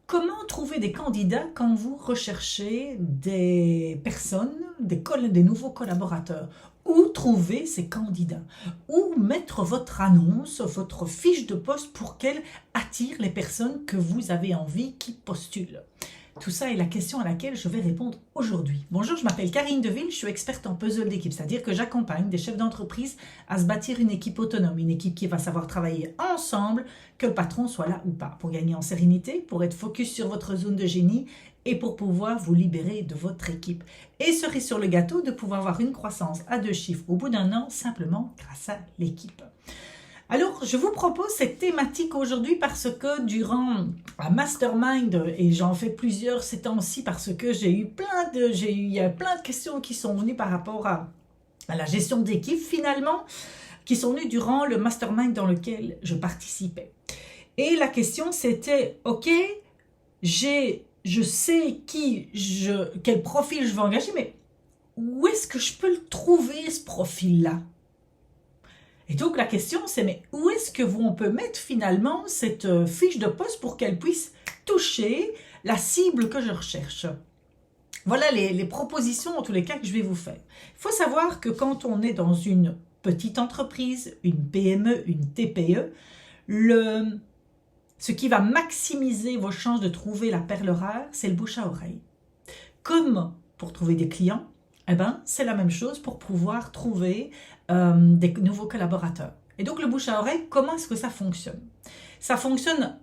Comment trouver des candidats quand vous recherchez des personnes, des nouveaux collaborateurs? Où trouver ces candidats? Où mettre votre annonce, votre fiche de poste pour qu'elle attire les personnes que vous avez envie qui postulent? Tout ça est la question à laquelle je vais répondre aujourd'hui. Bonjour, je m'appelle Karine Deville, je suis experte en puzzle d'équipe, c'est-à-dire que j'accompagne des chefs d'entreprise à se bâtir une équipe autonome, une équipe qui va savoir travailler ensemble, que le patron soit là ou pas, pour gagner en sérénité, pour être focus sur votre zone de génie et pour pouvoir vous libérer de votre équipe. Et cerise sur le gâteau, de pouvoir avoir une croissance à 2 chiffres au bout d'un an, simplement grâce à l'équipe. Alors, je vous propose cette thématique aujourd'hui parce que durant un mastermind, et j'en fais plusieurs ces temps-ci parce que il y a plein de questions qui sont venues par rapport à la gestion d'équipe finalement, qui sont venues durant le mastermind dans lequel je participais. Et la question c'était, ok, je sais quel profil je veux engager, mais où est-ce que je peux le trouver ce profil-là? Et donc la question c'est, mais où est-ce que on peut mettre finalement cette fiche de poste pour qu'elle puisse toucher la cible que je recherche? Voilà les propositions en tous les cas que je vais vous faire. Il faut savoir que quand on est dans une petite entreprise, une PME, une TPE, ce qui va maximiser vos chances de trouver la perle rare, c'est le bouche à oreille. Comme pour trouver des clients, eh ben, c'est la même chose pour pouvoir trouver des nouveaux collaborateurs. Et donc le bouche à oreille, comment est-ce que ça fonctionne? Ça fonctionne,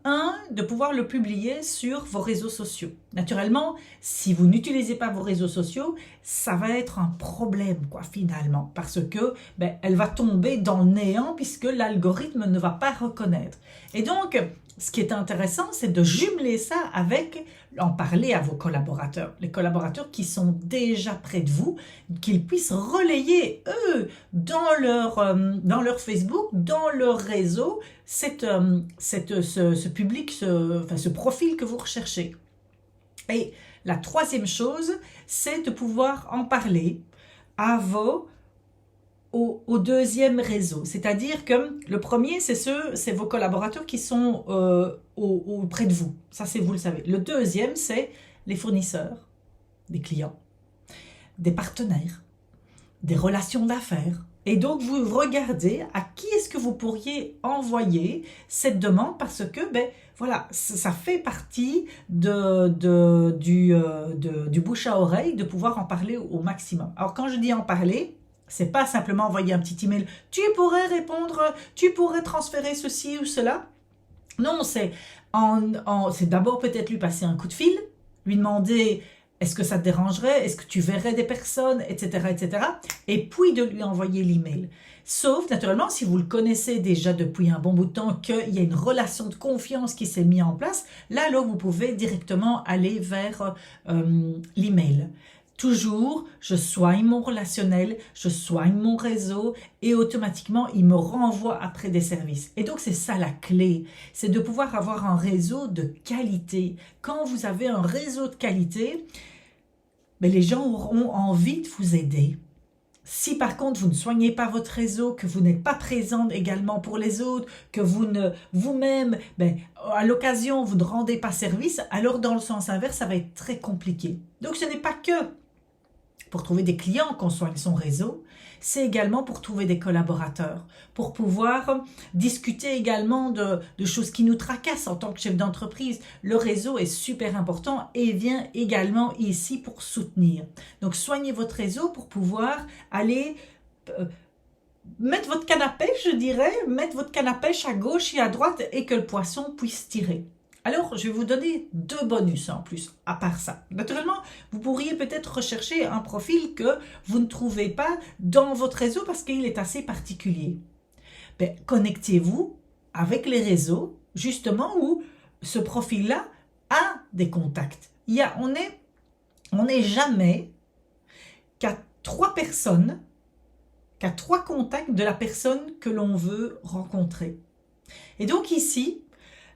de pouvoir le publier sur vos réseaux sociaux. Naturellement, si vous n'utilisez pas vos réseaux sociaux, ça va être un problème, finalement, parce que elle va tomber dans le néant puisque l'algorithme ne va pas reconnaître. Et donc, ce qui est intéressant, c'est de jumeler ça avec, en parler à vos collaborateurs, les collaborateurs qui sont déjà près de vous, qu'ils puissent relayer, eux, dans leur Facebook, dans leur réseau, ce public, ce profil que vous recherchez. Et la troisième chose, c'est de pouvoir en parler au deuxième réseau. C'est-à-dire que le premier, c'est vos collaborateurs qui sont auprès de vous. Ça, vous le savez. Le deuxième, c'est les fournisseurs, des clients, des partenaires, des relations d'affaires. Et donc, vous regardez à qui est-ce que vous pourriez envoyer cette demande parce que, voilà, ça fait partie du bouche à oreille, de pouvoir en parler au maximum. Alors, quand je dis en parler, c'est pas simplement envoyer un petit email, tu pourrais répondre, tu pourrais transférer ceci ou cela. Non, c'est d'abord peut-être lui passer un coup de fil, lui demander est-ce que ça te dérangerait, est-ce que tu verrais des personnes, etc., etc. Et puis de lui envoyer l'email. Sauf, naturellement, si vous le connaissez déjà depuis un bon bout de temps, qu'il y a une relation de confiance qui s'est mise en place, là, alors, vous pouvez directement aller vers l'email. Toujours, je soigne mon relationnel, je soigne mon réseau et automatiquement, il me renvoie après des services. Et donc, c'est ça la clé, c'est de pouvoir avoir un réseau de qualité. Quand vous avez un réseau de qualité, les gens auront envie de vous aider. Si par contre, vous ne soignez pas votre réseau, que vous n'êtes pas présente également pour les autres, que vous-même, à l'occasion, vous ne rendez pas service, alors dans le sens inverse, ça va être très compliqué. Donc, ce n'est pas que pour trouver des clients qu'on soigne son réseau, c'est également pour trouver des collaborateurs, pour pouvoir discuter également de choses qui nous tracassent en tant que chef d'entreprise. Le réseau est super important et vient également ici pour soutenir. Donc, soignez votre réseau pour pouvoir aller mettre votre canne à pêche, je dirais, mettre votre canne à pêche à gauche et à droite et que le poisson puisse tirer. Alors, je vais vous donner 2 bonus en plus, à part ça. Naturellement, vous pourriez peut-être rechercher un profil que vous ne trouvez pas dans votre réseau parce qu'il est assez particulier. Connectez-vous avec les réseaux, justement, où ce profil-là a des contacts. On n'est jamais qu'à 3 personnes, qu'à 3 contacts de la personne que l'on veut rencontrer. Et donc ici,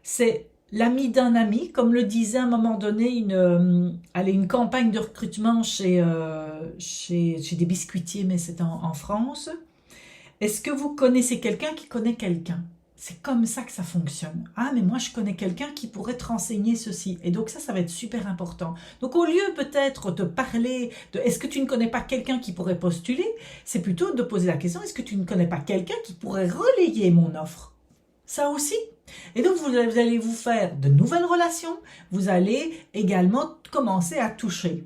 c'est l'ami d'un ami, comme le disait à un moment donné une campagne de recrutement chez des biscuitiers, mais c'est en France. Est-ce que vous connaissez quelqu'un qui connaît quelqu'un? c'est comme ça que ça fonctionne. Ah, mais moi, je connais quelqu'un qui pourrait te renseigner ceci. Et donc, ça va être super important. Donc, au lieu peut-être de parler de est-ce que tu ne connais pas quelqu'un qui pourrait postuler, c'est plutôt de poser la question, est-ce que tu ne connais pas quelqu'un qui pourrait relayer mon offre? Ça aussi. Et donc, vous allez vous faire de nouvelles relations. Vous allez également commencer à toucher.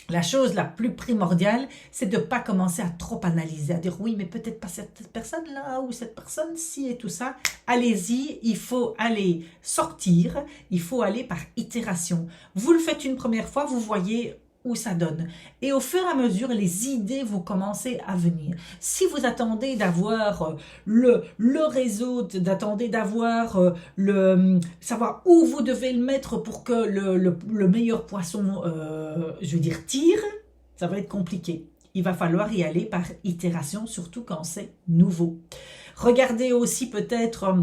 La chose la plus primordiale, c'est de ne pas commencer à trop analyser, à dire oui, mais peut-être pas cette personne-là ou cette personne-ci et tout ça. Allez-y, il faut aller sortir, il faut aller par itération. Vous le faites une première fois, vous voyez où ça donne. Et au fur et à mesure, les idées vont commencer à venir. Si vous attendez d'avoir le réseau, d'attendre d'avoir savoir où vous devez le mettre pour que le meilleur poisson, je veux dire, tire, ça va être compliqué. Il va falloir y aller par itération, surtout quand c'est nouveau. Regardez aussi peut-être...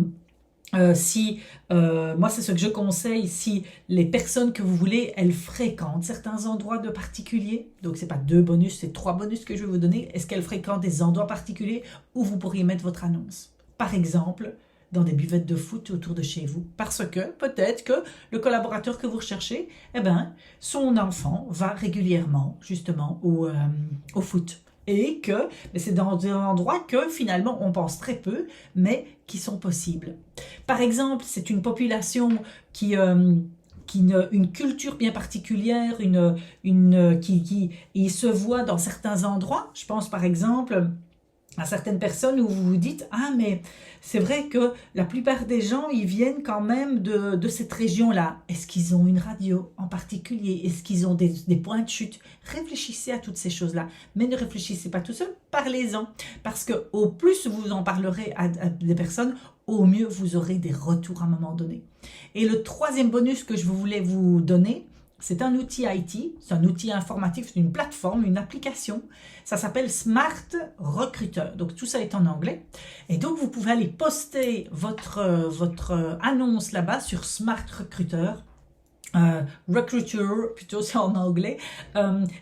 moi c'est ce que je conseille, si les personnes que vous voulez, elles fréquentent certains endroits de particuliers, donc c'est pas 2 bonus, c'est 3 bonus que je vais vous donner, est-ce qu'elles fréquentent des endroits particuliers où vous pourriez mettre votre annonce? Par exemple, dans des buvettes de foot autour de chez vous, parce que peut-être que le collaborateur que vous recherchez, eh ben, son enfant va régulièrement justement au foot. Et que c'est dans des endroits que finalement on pense très peu, mais qui sont possibles. Par exemple, c'est une population qui une culture bien particulière, qui se voit dans certains endroits. Je pense par exemple à certaines personnes où vous vous dites « Ah, mais c'est vrai que la plupart des gens, ils viennent quand même de cette région-là. Est-ce qu'ils ont une radio en particulier? Est-ce qu'ils ont des points de chute ?» Réfléchissez à toutes ces choses-là. Mais ne réfléchissez pas tout seul, parlez-en. Parce que au plus vous en parlerez à des personnes, au mieux vous aurez des retours à un moment donné. Et le 3e bonus que je voulais vous donner, c'est un outil IT, c'est un outil informatique, c'est une plateforme, une application. Ça s'appelle Smart Recruiter. Donc tout ça est en anglais. Et donc vous pouvez aller poster votre annonce là-bas sur Smart Recruiter. Recruiter, plutôt c'est en anglais.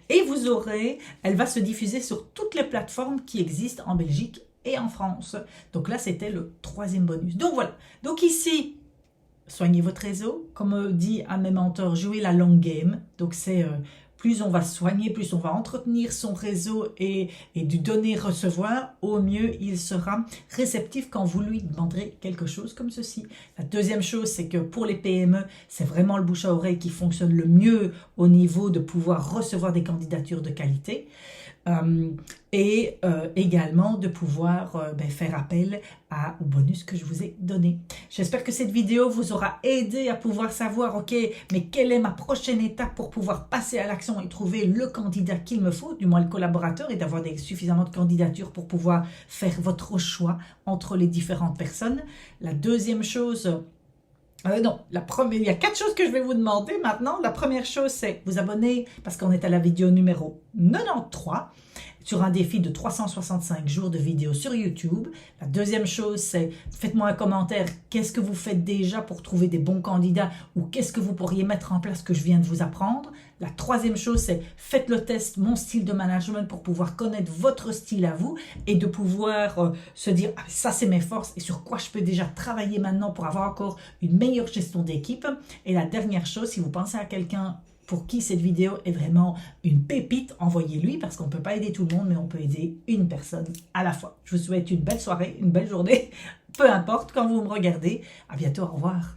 Et vous aurez, elle va se diffuser sur toutes les plateformes qui existent en Belgique et en France. Donc là, c'était le 3e bonus. Donc voilà. Donc ici, soignez votre réseau, comme dit à mes mentors, jouez la long game. Donc c'est plus on va soigner, plus on va entretenir son réseau et du donner-recevoir, au mieux il sera réceptif quand vous lui demanderez quelque chose comme ceci. La 2e chose, c'est que pour les PME, c'est vraiment le bouche à oreille qui fonctionne le mieux au niveau de pouvoir recevoir des candidatures de qualité. Et également de pouvoir faire appel au bonus que je vous ai donné. J'espère que cette vidéo vous aura aidé à pouvoir savoir, ok, mais quelle est ma prochaine étape pour pouvoir passer à l'action et trouver le candidat qu'il me faut, du moins le collaborateur, et d'avoir suffisamment de candidatures pour pouvoir faire votre choix entre les différentes personnes. La 2e chose... non, il y a 4 choses que je vais vous demander maintenant. La première chose, c'est vous abonner parce qu'on est à la vidéo numéro 93 sur un défi de 365 jours de vidéos sur YouTube. La 2e chose, c'est faites-moi un commentaire. Qu'est-ce que vous faites déjà pour trouver des bons candidats ou qu'est-ce que vous pourriez mettre en place que je viens de vous apprendre? La 3e chose, c'est faites le test mon style de management pour pouvoir connaître votre style à vous et de pouvoir se dire ah, ça c'est mes forces et sur quoi je peux déjà travailler maintenant pour avoir encore une meilleure gestion d'équipe. Et la dernière chose, si vous pensez à quelqu'un pour qui cette vidéo est vraiment une pépite, envoyez-lui parce qu'on ne peut pas aider tout le monde, mais on peut aider une personne à la fois. Je vous souhaite une belle soirée, une belle journée, peu importe quand vous me regardez. À bientôt, au revoir.